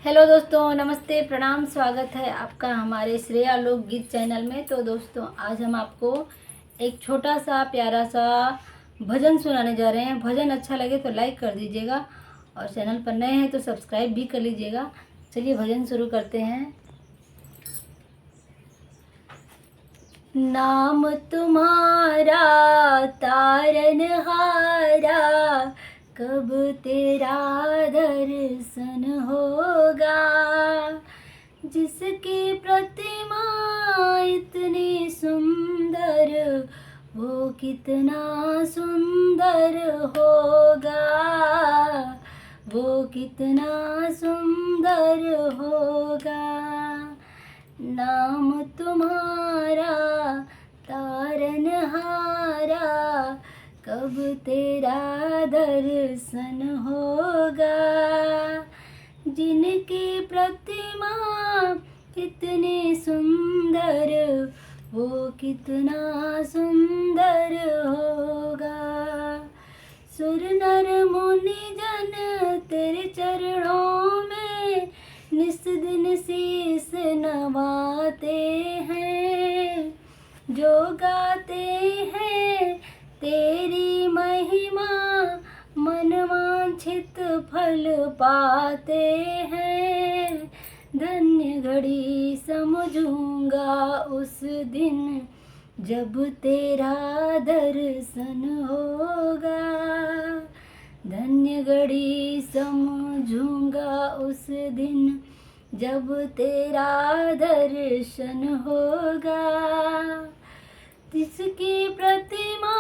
Hello दोस्तों, नमस्ते, प्रणाम। स्वागत है आपका हमारे श्रेया लोकगीत चैनल में। तो दोस्तों, आज हम आपको एक छोटा सा प्यारा सा भजन सुनाने जा रहे हैं। भजन अच्छा लगे तो लाइक कर दीजिएगा और चैनल पर नए हैं तो सब्सक्राइब भी कर लीजिएगा। चलिए भजन शुरू करते हैं। नाम तुम्हारा तारनहारा, कब तेरा दर्शन होगा। जिसकी प्रतिमा इतनी सुंदर, वो कितना सुंदर होगा। वो कितना सुंदर होगा। नाम तुम्हारा तारनहारा, कब तेरा दर्शन होगा। जिनकी प्रतिमा इतनी सुंदर, वो कितना सुंदर होगा। सुर नर मुनि जन तेरे चरणों में निस दिन शीस नवाते हैं। जो गाते हैं तेरी महिमा, मन वांछित फल पाते हैं। धन्य घड़ी समझूंगा उस दिन, जब तेरा दर्शन होगा। धन्य घड़ी समझूंगा उस दिन, जब तेरा दर्शन होगा। जिसकी प्रतिमा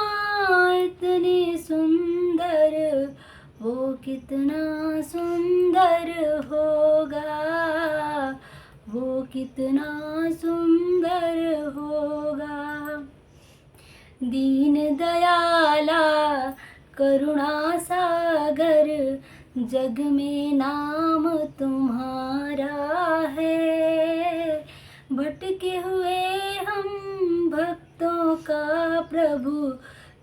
इतनी सुंदर, वो कितना सुंदर होगा। वो कितना सुंदर होगा। दीन दयाला करुणा सागर, जग में नाम तुम्हारा है। भटके हुए हम भक्तों का प्रभु,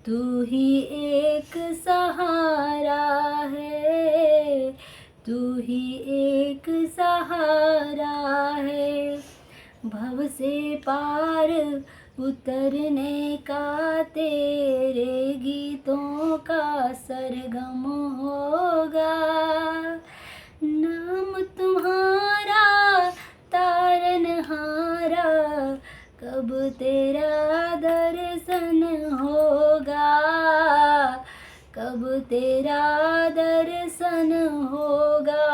तू ही एक सहारा है। तू ही एक सहारा है। भव से पार उतरने का तेरे गीतों का सरगम होगा। नाम तुम्हारा तारनहारा, कब तेरा दर्शन होगा। कब तेरा दर्शन